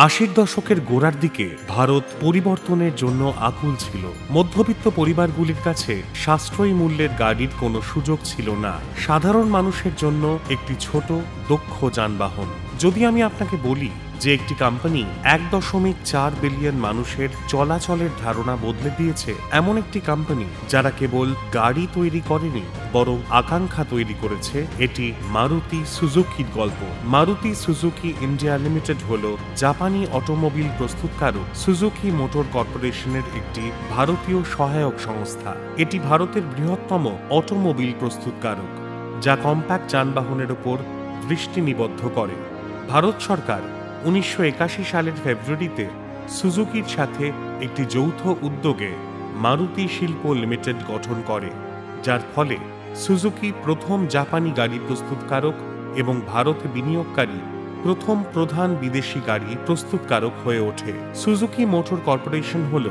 আশির দশকের গোড়ার দিকে ভারত পরিবর্তনের জন্য আকুল ছিল। মধ্যবিত্ত পরিবারগুলির কাছে সাশ্রয়ী মূল্যের গাড়ির কোনো সুযোগ ছিল না, সাধারণ মানুষের জন্য একটি ছোট দক্ষ যানবাহন। যদি আমি আপনাকে বলি যে একটি কোম্পানি 1.4 বিলিয়ন মানুষের চলাচলের ধারণা বদলে দিয়েছে, এমন একটি কোম্পানি যারা কেবল গাড়ি তৈরি করেনি বরং আকাঙ্ক্ষা তৈরি করেছে, এটি মারুতি সুজুকির গল্প। মারুতি সুজুকি ইন্ডিয়া লিমিটেড হল জাপানি অটোমোবিল প্রস্তুতকারক সুজুকি মোটর কর্পোরেশনের একটি ভারতীয় সহায়ক সংস্থা। এটি ভারতের বৃহত্তম অটোমোবিল প্রস্তুতকারক, যা কম্প্যাক্ট যানবাহনের উপর দৃষ্টি নিবদ্ধ করে। ভারত সরকার 1981 সালের ফেব্রুয়ারিতে সুজুকির সাথে একটি যৌথ উদ্যোগে মারুতি শিল্প লিমিটেড গঠন করে, যার ফলে সুজুকি প্রথম জাপানি গাড়ি প্রস্তুতকারক এবং ভারতে বিনিয়োগকারী প্রথম প্রধান বিদেশি গাড়ি প্রস্তুতকারক হয়ে ওঠে। সুজুকি মোটর কর্পোরেশন হল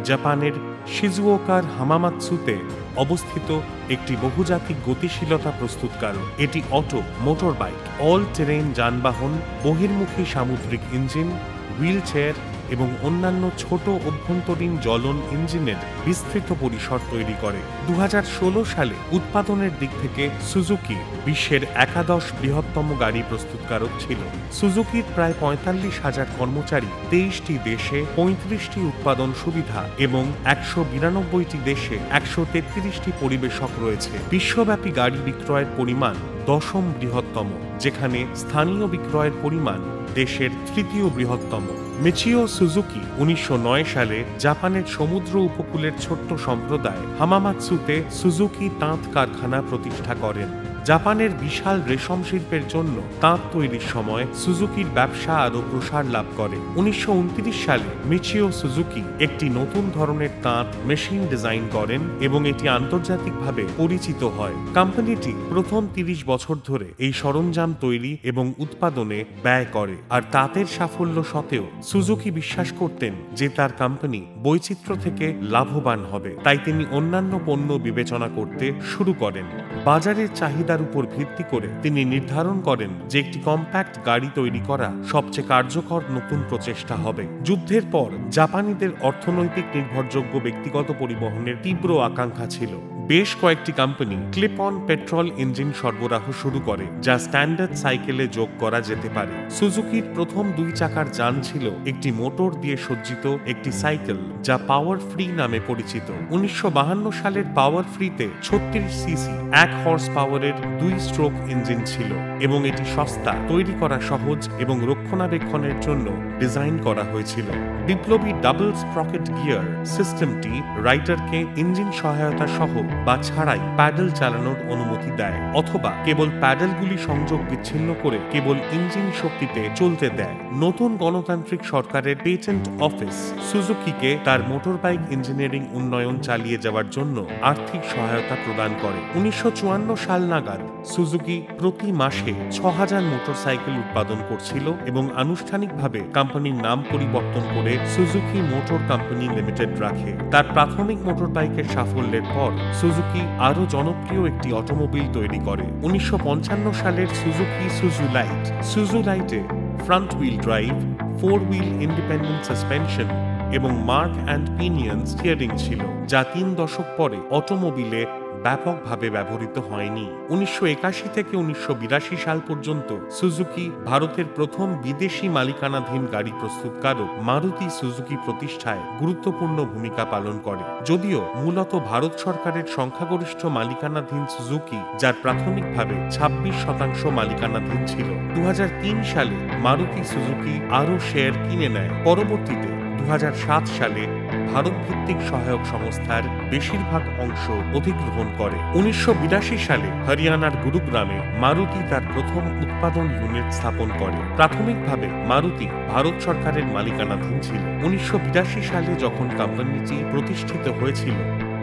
জাপানের শিজুওকার হামামাতসুতে অবস্থিত একটি বহুজাতিক গতিশীলতা প্রস্তুতকারক। এটি auto, motor bike, all terrain যানবাহন, বহির্মুখী সামুদ্রিক ইঞ্জিন, হুইল চেয়ার এবং অন্যান্য ছোট অভ্যন্তরীণ জ্বলন ইঞ্জিনের বিস্তৃত পরিসর তৈরি করে। 2016 সালে উৎপাদনের দিক থেকে সুজুকি বিশ্বের 11 বৃহত্তম গাড়ি প্রস্তুতকারক ছিল। সুজুকির প্রায় 45,000 কর্মচারী, 23টি দেশে 35টি উৎপাদন সুবিধা এবং 192টি দেশে 133টি পরিবেশক রয়েছে। বিশ্বব্যাপী গাড়ি বিক্রয়ের পরিমাণ 10ম বৃহত্তম, যেখানে স্থানীয় বিক্রয়ের পরিমাণ দেশের 3য় বৃহত্তম। মিচিও সুজুকি 1909 সালে জাপানের সমুদ্র উপকূলের ছোট্ট সম্প্রদায় হামামাতসুতে সুজুকি তাঁত কারখানা প্রতিষ্ঠা করেন। জাপানের বিশাল রেশম শিল্পের জন্য তাঁত তৈরির সময় সুজুকির ব্যবসা আরও প্রসার লাভ করে। 1929 সালে মিচিও সুজুকি একটি নতুন ধরনের তাঁত মেশিন ডিজাইন করেন এবং এটি আন্তর্জাতিকভাবে পরিচিত হয়। কোম্পানিটি প্রথম 30 বছর ধরে এই সরঞ্জাম তৈরি এবং উৎপাদনে ব্যয় করে, আর তাঁতের সাফল্য সত্ত্বেও সুজুকি বিশ্বাস করতেন যে তার কোম্পানি বৈচিত্র্য থেকে লাভবান হবে, তাই তিনি অন্যান্য পণ্য বিবেচনা করতে শুরু করেন। বাজারের চাহিদার উপর ভিত্তি করে তিনি নির্ধারণ করেন যে একটি কম্প্যাক্ট গাড়ি তৈরি করা সবচেয়ে কার্যকর নতুন প্রচেষ্টা হবে। যুদ্ধের পর জাপানিদের অর্থনৈতিক নির্ভরযোগ্য ব্যক্তিগত পরিবহনের তীব্র আকাঙ্ক্ষা ছিল। বেশ কয়েকটি company clip on petrol engine সরবরাহ শুরু করে, যা স্ট্যান্ডার্ড সাইকেলে যোগ করা যেতে পারে। সুজুকির প্রথম 2 চাকার যান ছিল একটি মোটর দিয়ে সজ্জিত একটি সাইকেল, যা পাওয়ার ফ্রি নামে পরিচিত। 1952 সালের পাওয়ার ফ্রিতে 36 সিসি 1 হর্স পাওয়ারের 2 স্ট্রোক ইঞ্জিন ছিল এবং এটি সস্তা, তৈরি করা সহজ এবং রক্ষণাবেক্ষণের জন্য ডিজাইন করা হয়েছিল। বিপ্লবী ডাবল স্প্রকেট গিয়ার সিস্টেমটি রাইডারকে ইঞ্জিন সহায়তা সহ বা ছাড়াই প্যাডেল চালানোর অনুমতি দেয়, অথবা কেবল প্যাডেলগুলি সংযোগ বিচ্ছিন্ন করে কেবল ইঞ্জিন শক্তিতে চলতে দেয়। নতুন গণতান্ত্রিক সরকারের পেটেন্ট অফিস সুজুকিকে তার মোটরবাইক ইঞ্জিনিয়ারিং উন্নয়ন চালিয়ে যাওয়ার জন্য আর্থিক সহায়তা প্রদান করে। 1954 সাল নাগাদ সুজুকি প্রতি মাসে 6000 মোটরসাইকেল উৎপাদন করছিল এবং আনুষ্ঠানিকভাবে কোম্পানির নাম পরিবর্তন করে সুজুকি মোটর কোম্পানি লিমিটেড রাখে। তার প্রাথমিক মোটরবাইকের সাফল্যের পর সুজুকি আরও জনপ্রিয় একটি অটোমোবিল তৈরি করে। 1955 সালের সুজুকি সুজুলাইট। সুজুলাইটে front wheel drive, 4 wheel independent suspension এবং মার্ক অ্যান্ড পিনিয়ন স্টিয়ারিং ছিল, যা 3 দশক পরে অটোমোবিলে ব্যাপকভাবে ব্যবহৃত হয়নি। 1981 থেকে 1982 সাল পর্যন্ত সুজুকি ভারতের প্রথম বিদেশি মালিকানাধীন গাড়ি প্রস্তুতকারক মারুতি সুজুকি প্রতিষ্ঠায় গুরুত্বপূর্ণ ভূমিকা পালন করে। যদিও মূলত ভারত সরকারের সংখ্যাগরিষ্ঠ মালিকানাধীন সুজুকি, যার প্রাথমিকভাবে 26% মালিকানাধীন ছিল, 2003 সালে মারুতি সুজুকি আরও শেয়ার কিনে নেয়। পরবর্তীতে 2007 সালে ভারত ভিত্তিক সহায়ক সংস্থার বেশিরভাগ অংশ অধিগ্রহণ করে। 1982 সালে হরিয়ানার গুরুগ্রামে মারুতি তার প্রথম উৎপাদন ইউনিট স্থাপন করে। প্রাথমিকভাবে মারুতি ভারত সরকারের মালিকানাধীন ছিল। 1982 সালে যখন কোম্পানিটি প্রতিষ্ঠিত হয়েছিল,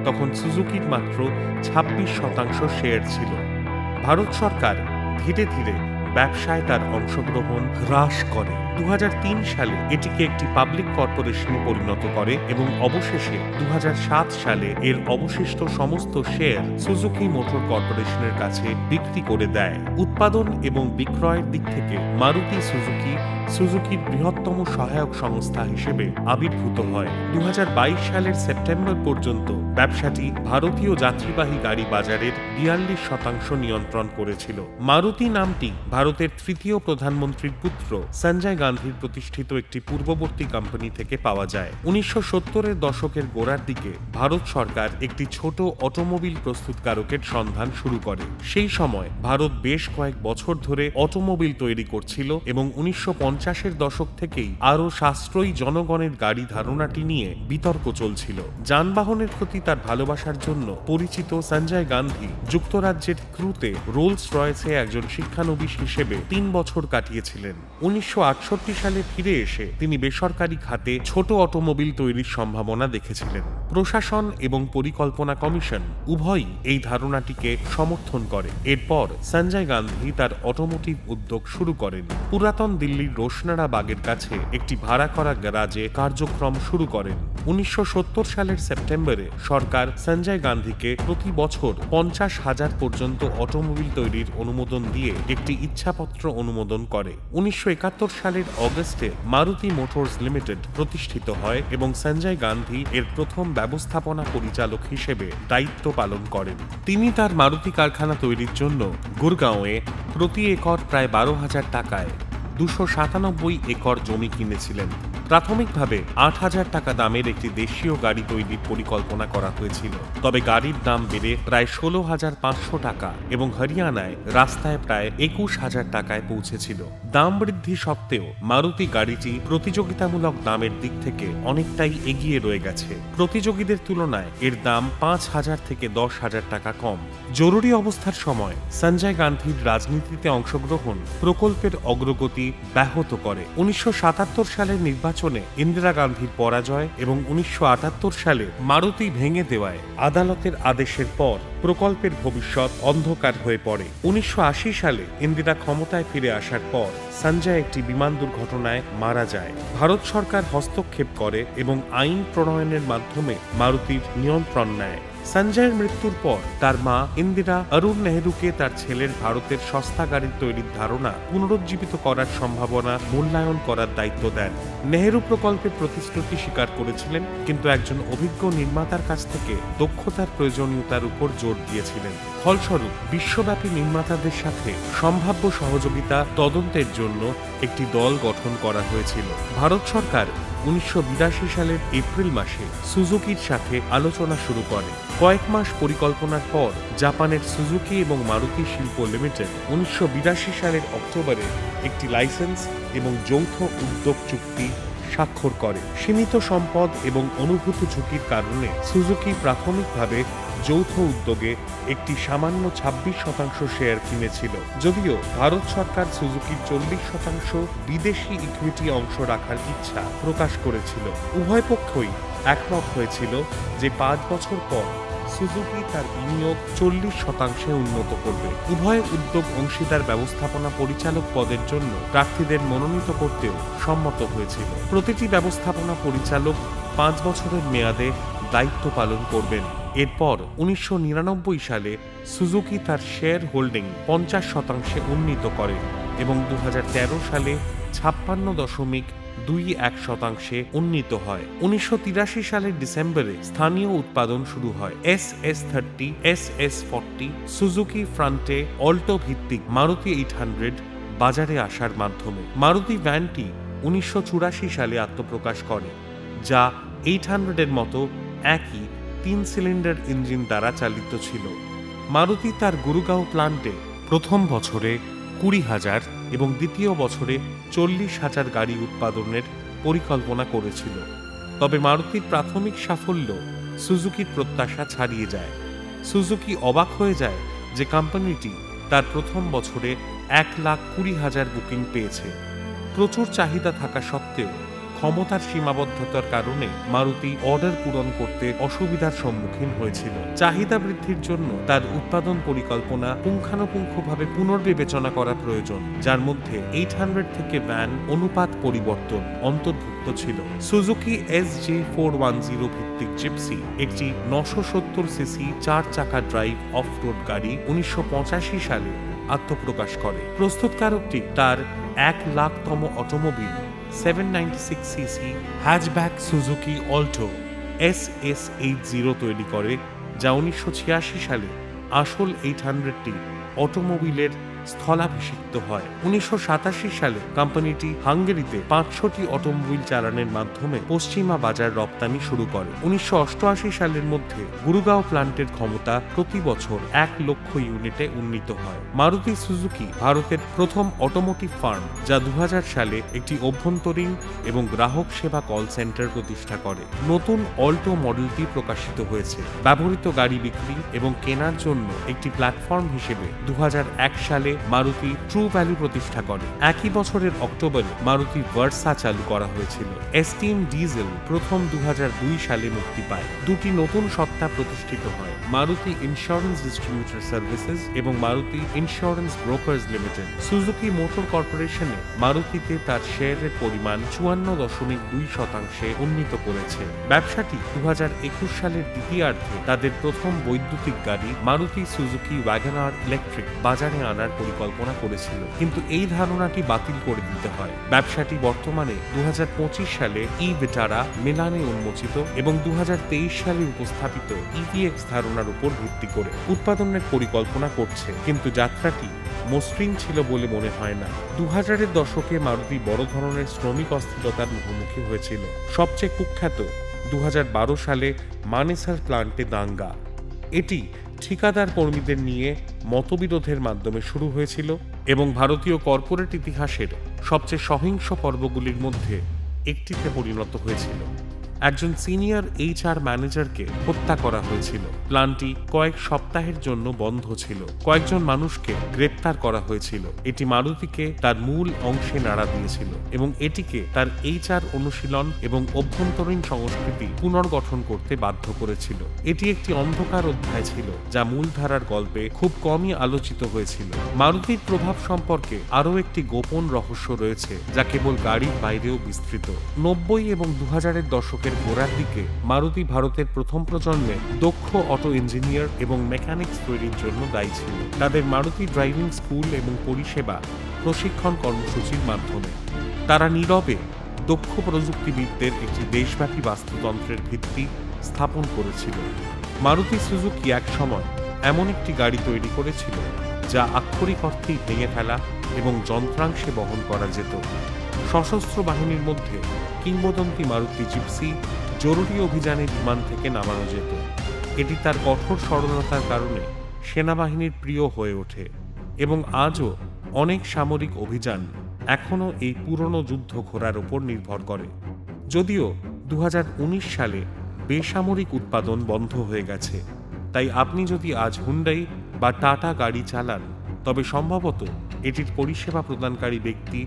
তখন সুজুকির মাত্র 26% শেয়ার ছিল। ভারত সরকার ধীরে ধীরে ব্যবসায় তার অংশগ্রহণ হ্রাস করে। 2003 সালে এটিকে একটি পাবলিক কর্পোরেশনে পরিণত করে এবং অবশেষে 2007 সালে এর অবশিষ্ট সমস্ত শেয়ার সুজুকি মোটর কর্পোরেশনের কাছে বিক্রি করে দেয়। উৎপাদন এবং বিক্রয়ের দিক থেকে মারুতি সুজুকির বৃহত্তম সহায়ক সংস্থা হিসেবে আবির্ভূত হয়। 2022 সালের সেপ্টেম্বর পর্যন্ত ব্যবসাটি ভারতীয় যাত্রীবাহী গাড়ি বাজারের 42% নিয়ন্ত্রণ করেছিল। মারুতি নামটি ভারতের তৃতীয় প্রধানমন্ত্রীর পুত্র সঞ্জয় গান্ধীর প্রতিষ্ঠিত একটি পূর্ববর্তী কোম্পানি থেকে পাওয়া যায়। 1970-এর দশকের গোড়ার দিকে ভারত সরকার একটি ছোট অটোমোবিল প্রস্তুতকারকের সন্ধান শুরু করে। সেই সময় ভারত বেশ কয়েক বছর ধরে অটোমোবিল তৈরি করছিল এবং 1950-এর দশক থেকেই আরও সাশ্রয়ী জনগণের গাড়ি ধারণাটি নিয়ে বিতর্ক চলছিল। যানবাহনের প্রতি তার ভালোবাসার জন্য পরিচিত সঞ্জয় গান্ধী যুক্তরাজ্যের ক্রুতে রোলস রয়েসে একজন শিক্ষানবিশ হিসেবে 3 বছর কাটিয়েছিলেন। 1968 সালে ফিরে এসে তিনি বেসরকারি খাতে ছোট অটোমোবিল তৈরির সম্ভাবনা দেখেছিলেন। প্রশাসন এবং পরিকল্পনা কমিশন উভয়ই এই ধারণাটিকে সমর্থন করে। এরপর সঞ্জয় গান্ধী তার অটোমোটিভ উদ্যোগ শুরু করেন। পুরাতন দিল্লির রোশনারা বাগের কাছে একটি ভাড়া করা গ্যারাজে কার্যক্রম শুরু করেন। 1970 সালের সেপ্টেম্বরে সরকার সঞ্জয় গান্ধীকে প্রতি বছর 50,000 পর্যন্ত অটোমোবিল তৈরির অনুমোদন দিয়ে একটি ইচ্ছাপত্র অনুমোদন করে। 1971 সালের অগস্টে মারুতি মোটরস লিমিটেড প্রতিষ্ঠিত হয় এবং সঞ্জয় গান্ধী এর প্রথম ব্যবস্থাপনা পরিচালক হিসেবে দায়িত্ব পালন করেন। তিনি তার মারুতি কারখানা তৈরির জন্য গুরগাঁওয়ে প্রতি একর প্রায় 12,000 টাকায় 297 একর জমি কিনেছিলেন। প্রাথমিকভাবে 8,000 টাকা দামের একটি দেশীয় গাড়ি তৈরির পরিকল্পনা করা হয়েছিল, তবে গাড়ির দাম বেড়ে প্রায় 16,500 টাকা এবং হরিয়ানায় রাস্তায় প্রায় 21,000 টাকায় পৌঁছেছিল। দাম বৃদ্ধি সত্ত্বেও মারুতি গাড়িটি প্রতিযোগিতামূলক দামের দিক থেকে অনেকটাই এগিয়ে রয়ে গেছে। প্রতিযোগীদের তুলনায় এর দাম 5,000 থেকে 10,000 টাকা কম। জরুরি অবস্থার সময় সঞ্জয় গান্ধীর রাজনীতিতে অংশগ্রহণ প্রকল্পের অগ্রগতি ব্যাহত করে। 1977 সালের নির্বাচনে ইন্দিরা গান্ধীর পরাজয় এবং 1978 সালে মারুতি ভেঙে দেওয়ায় আদালতের আদেশের পর প্রকল্পের ভবিষ্যৎ অন্ধকার হয়ে পড়ে। 1980 সালে ইন্দিরা ক্ষমতায় ফিরে আসার পর সঞ্জয় একটি বিমান দুর্ঘটনায় মারা যায়। ভারত সরকার হস্তক্ষেপ করে এবং আইন প্রণয়নের মাধ্যমে মারুতির নিয়ন্ত্রণ নেয়। সঞ্জয়ের মৃত্যুর পর তার মা ইন্দিরা অরুণ নেহরুকে তার ছেলের ভারতের সস্তা গাড়ি তৈরির ধারণা পুনরুজ্জীবিত করার সম্ভাবনা মূল্যায়ন করার দায়িত্ব দেন। নেহরু প্রকল্পের প্রতিশ্রুতি স্বীকার করেছিলেন, কিন্তু একজন অভিজ্ঞ নির্মাতার কাছ থেকে দক্ষতার প্রয়োজনীয়তার উপর জোর দিয়েছিলেন। ফলস্বরূপ বিশ্বব্যাপী নির্মাতাদের সাথে সম্ভাব্য সহযোগিতা তদন্তের জন্য একটি দল গঠন করা হয়েছিল। ভারত সরকার 1982 সালের এপ্রিল মাসে সুজুকির সাথে আলোচনা শুরু করে। কয়েক মাস পরিকল্পনার পর জাপানের সুজুকি এবং মারুতি শিল্প লিমিটেড 1982 সালের অক্টোবরে একটি লাইসেন্স এবং যৌথ উদ্যোগ চুক্তি স্বাক্ষর করে। সীমিত সম্পদ এবং অনুভূত ঝুঁকির কারণে সুজুকি প্রাথমিকভাবে যৌথ উদ্যোগে একটি সামান্য 26% শেয়ার কিনেছিল, যদিও ভারত সরকার সুজুকির 40% বিদেশি ইকুইটি অংশ রাখার ইচ্ছা প্রকাশ করেছিল। উভয় পক্ষই একমত হয়েছিল যে 5 বছর পর সুজুকি তার বিনিয়োগ 40% উন্নত করবে। উভয় উদ্যোগ অংশীদার ব্যবস্থাপনা পরিচালক পদের জন্য প্রার্থীদের মনোনীত করতেও সম্মত হয়েছিল। প্রতিটি ব্যবস্থাপনা পরিচালক 5 বছরের মেয়াদে দায়িত্ব পালন করবেন। এরপর 1999 সালে সুজুকি তার শেয়ার হোল্ডিং 50% উন্নীত করে এবং 2013 সালে 56.21% উন্নীত হয়। 1983 সালের ডিসেম্বরে স্থানীয় উৎপাদন শুরু হয়। SS30, SS40, সুজুকি ফ্রন্টে অল্টো ভিত্তিক মারুতি 800 বাজারে আসার মাধ্যমে মারুতি ভ্যানটি 1984 সালে আত্মপ্রকাশ করে, যা 800-এর মতো একই 3 সিলিন্ডার ইঞ্জিন দ্বারা চালিত ছিল। মারুতি তার গুরগাঁও প্লান্টে প্রথম বছরে 20,000 এবং দ্বিতীয় বছরে 40,000 গাড়ি উৎপাদনের পরিকল্পনা করেছিল, তবে মারুতির প্রাথমিক সাফল্য সুজুকির প্রত্যাশা ছাড়িয়ে যায়। সুজুকি অবাক হয়ে যায় যে কোম্পানিটি তার প্রথম বছরে 1,20,000 বুকিং পেয়েছে। প্রচুর চাহিদা থাকা সত্ত্বেও ক্ষমতার সীমাবদ্ধতার কারণে মারুতি অর্ডার পূরণ করতে অসুবিধার সম্মুখীন হয়েছিল। চাহিদা বৃদ্ধির জন্য তার উৎপাদন পরিকল্পনা পুঙ্খানুপুঙ্খভাবে পুনর্বিবেচনা করা প্রয়োজন, যার মধ্যে 800 থেকে ভ্যান অনুপাত পরিবর্তন অন্তর্ভুক্ত ছিল। সুজুকি SJ410 ভিত্তিক জিপসি একটি 970 সিসি 4 চাকা ড্রাইভ অফ রোড গাড়ি 1985 সালে আত্মপ্রকাশ করে। প্রস্তুতকারকটি তার 1 লাখতম automobile 796 CC hatchback Suzuki Alto SS80 তৈরি করে, যা 1986 সালে আসল 800টি অটোমোবিলের স্থলাভিষিক্ত হয়। 1987 সালে কোম্পানিটি হাঙ্গেরিতে 500টি অটোমোবিল চালানের মাধ্যমে পশ্চিমা বাজার রপ্তানি শুরু করে। 1988 সালের মধ্যে গুরুগাঁও প্ল্যান্টের ক্ষমতা প্রতি বছর 1 লক্ষ ইউনিটে উন্নীত হয়। মারুতি সুজুকি ভারতের প্রথম অটোমোটিভ ফার্ম, যা 2000 সালে একটি অভ্যন্তরীণ এবং গ্রাহক সেবা কল সেন্টার প্রতিষ্ঠা করে। নতুন অল্টো মডেলটি প্রকাশিত হয়েছে। ব্যবহৃত গাড়ি বিক্রি এবং কেনার জন্য একটি প্ল্যাটফর্ম হিসেবে 2001 সালে মারুতি ট্রু ভ্যালু প্রতিষ্ঠা করে। একই বছরের অক্টোবরে মারুতি ভার্সা চালু করা হয়েছিল। এস্টিম ডিজেল প্রথম 2002 সালে মুক্তি পায়। দুটি নতুন সত্তা প্রতিষ্ঠিত হয়, মারুতি ইন্স্যুরেন্স ডিস্ট্রিবিউটর সার্ভিসেস এবং Maruti insurance brokers limited. Suzuki motor কর্পোরেশনে মারুতিতে তার শেয়ারের পরিমাণ 54.2% উন্নীত করেছে। ব্যবসাটি 2021 সালের দ্বিতীয়ার্ধে তাদের প্রথম বৈদ্যুতিক গাড়ি মারুতি সুজুকি ওয়াগনার ইলেকট্রিক বাজারে আনার পরিকল্পনা করেছিল, কিন্তু এই ধারণাটি বাতিল করে দিতে হয়। ব্যবসাটি বর্তমানে 2025 সালে ভিটারা মিলানে উন্মোচিত এবং 2023 সালে উপস্থাপিত EVX ধারণার উপর ভিত্তি করে উৎপাদনের পরিকল্পনা করছে, কিন্তু যাত্রাটি মসৃণ ছিল বলে মনে হয় না। 2000-এর দশকে মারুতি বড় ধরনের শ্রমিক অস্থিরতার মুখোমুখি হয়েছিল। সবচেয়ে কুখ্যাত 2012 সালে মানেসার প্ল্যান্টে দাঙ্গা। এটি ঠিকাদার কর্মীদের নিয়ে মতবিরোধের মাধ্যমে শুরু হয়েছিল এবং ভারতীয় কর্পোরেট ইতিহাসের সবচেয়ে সহিংস পর্বগুলির মধ্যে একটিতে পরিণত হয়েছিল। একজন সিনিয়র HR ম্যানেজারকে হত্যা করা হয়েছিল। প্ল্যান্টটি কয়েক সপ্তাহের জন্য বন্ধ ছিল। কয়েকজন মানুষকে গ্রেপ্তার করা হয়েছিল। এটি মারুতিকে তার মূল অংশে নাড়া দিয়েছিল এবং এটিকে তার HR অনুশীলন এবং অভ্যন্তরীণ সংস্কৃতি পুনর্গঠন করতে বাধ্য করেছিল। এটি একটি অন্ধকার অধ্যায় ছিল যা মূলধারার গল্পে খুব কমই আলোচিত হয়েছিল। মারুতির প্রভাব সম্পর্কে আরও একটি গোপন রহস্য রয়েছে যা কেবল গাড়ির বাইরেও বিস্তৃত। 90 এবং 2000-এর দশকের গোড়ার দিকে মারুতি ভারতের প্রথম প্রজন্মে দক্ষ অটো ইঞ্জিনিয়ার এবং মেকানিক্স তৈরির জন্য দায়ী ছিল। তাদের মারুতি ড্রাইভিং স্কুল এবং পরিষেবা প্রশিক্ষণ কর্মসূচির মাধ্যমে তারা নীরবে দক্ষ প্রযুক্তিবিদদের একটি দেশব্যাপী বাস্তুতন্ত্রের ভিত্তি স্থাপন করেছিল। মারুতি সুজুকি এক সময় এমন একটি গাড়ি তৈরি করেছিল যা আক্ষরিক অর্থেই ভেঙে ফেলা এবং যন্ত্রাংশে বহন করা যেত। সশস্ত্র বাহিনীর মধ্যে কিংবদন্তি মারুতি জিপসি জরুরি অভিযানে বিমান থেকে নামানো যেত। এটি তার কঠোর সরলতার কারণে সেনাবাহিনীর প্রিয় হয়ে ওঠে এবং আজও অনেক সামরিক অভিযান এখনও এই পুরনো যুদ্ধ ঘোড়ার উপর নির্ভর করে। যদিও 2019 সালে বেসামরিক উৎপাদন বন্ধ হয়ে গেছে, তাই আপনি যদি আজ হুন্ডাই বা টাটা গাড়ি চালান তবে সম্ভবত এটির পরিষেবা প্রদানকারী ব্যক্তি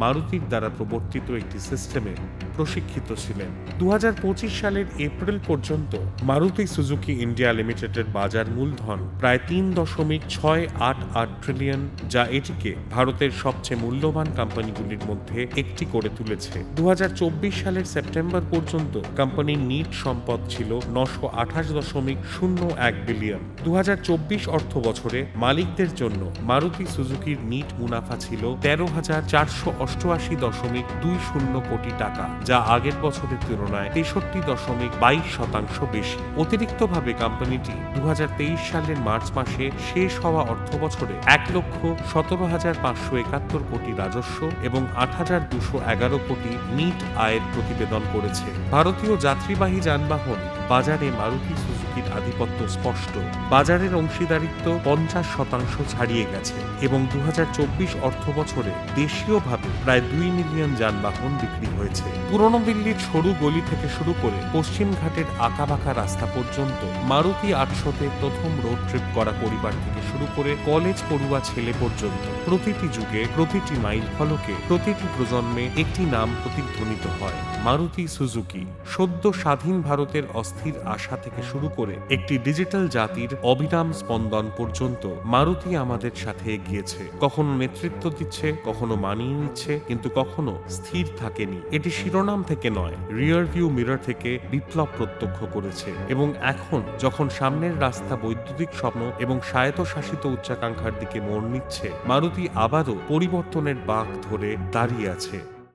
মারুতির দ্বারা প্রবর্তিত একটি সিস্টেমে প্রশিক্ষিত ছিলেন। 2025 সালের এপ্রিল পর্যন্ত মারুতি সুজুকি ইন্ডিয়া লিমিটেডের বাজার মূলধন প্রায় 3.688 ট্রিলিয়ন, যা এটিকে ভারতের সবচেয়ে মূল্যবান কোম্পানিগুলির মধ্যে একটি করে তুলেছে। 2024 সালের সেপ্টেম্বর পর্যন্ত কোম্পানির নিট সম্পদ ছিল 928.01 বিলিয়ন। 2024 অর্থ বছরে মালিকদের জন্য মারুতি সুজুকির নিট মুনাফা ছিল 13,488.20 কোটি টাকা, যা আগের বছরের তুলনায় 63.22% বেশি। অতিরিক্তভাবে কোম্পানিটি 2023 সালের মার্চ মাসে শেষ হওয়া অর্থ বছরে 1,17,571 কোটি রাজস্ব এবং 8,211 কোটি নিট আয়ের প্রতিবেদন করেছে। ভারতীয় যাত্রীবাহী যানবাহন বাজারে মারুতি সুজুকির আধিপত্য স্পষ্ট। বাজারের অংশীদারিত্ব 50% ছাড়িয়ে গেছে এবং 2024 অর্থ বছরে দেশীয়ভাবে প্রায় 2 মিলিয়ন যানবাহন বিক্রি হয়েছে। পুরনো দিল্লির সরু গলি থেকে শুরু করে পশ্চিমঘাটের আঁকাবাঁকা রাস্তা পর্যন্ত মারুতি 800-তে প্রথম রোড ট্রিপ করা পরিবার থেকে শুরু করে কলেজ পড়ুয়া ছেলে পর্যন্ত প্রতিটি যুগে, প্রতিটি মাইল ফলকে, প্রতিটি প্রজন্মে একটি নাম প্রতিধ্বনিত হয়। মারুতি সুজুকি। সদ্য স্বাধীন ভারতের অস্থির আশা থেকে শুরু করে একটি ডিজিটাল জাতির অবিরাম স্পন্দন পর্যন্ত মারুতি আমাদের সাথে এগিয়েছে। কখনো নেতৃত্ব দিচ্ছে, কখনো মানিয়ে নিচ্ছে, কিন্তু কখনো স্থির থাকেনি। এটি শিরোনাম থেকে নয়, রিয়ার ভিউ মিরর থেকে বিপ্লব প্রত্যক্ষ করেছে। এবং এখন যখন সামনের রাস্তা বৈদ্যুতিক স্বপ্ন এবং স্বায়ত্তশাসিত উচ্চাকাঙ্ক্ষার দিকে মোড় নিচ্ছে, মারুতি আবারও পরিবর্তনের বাঁক ধরে দাঁড়িয়ে আছে।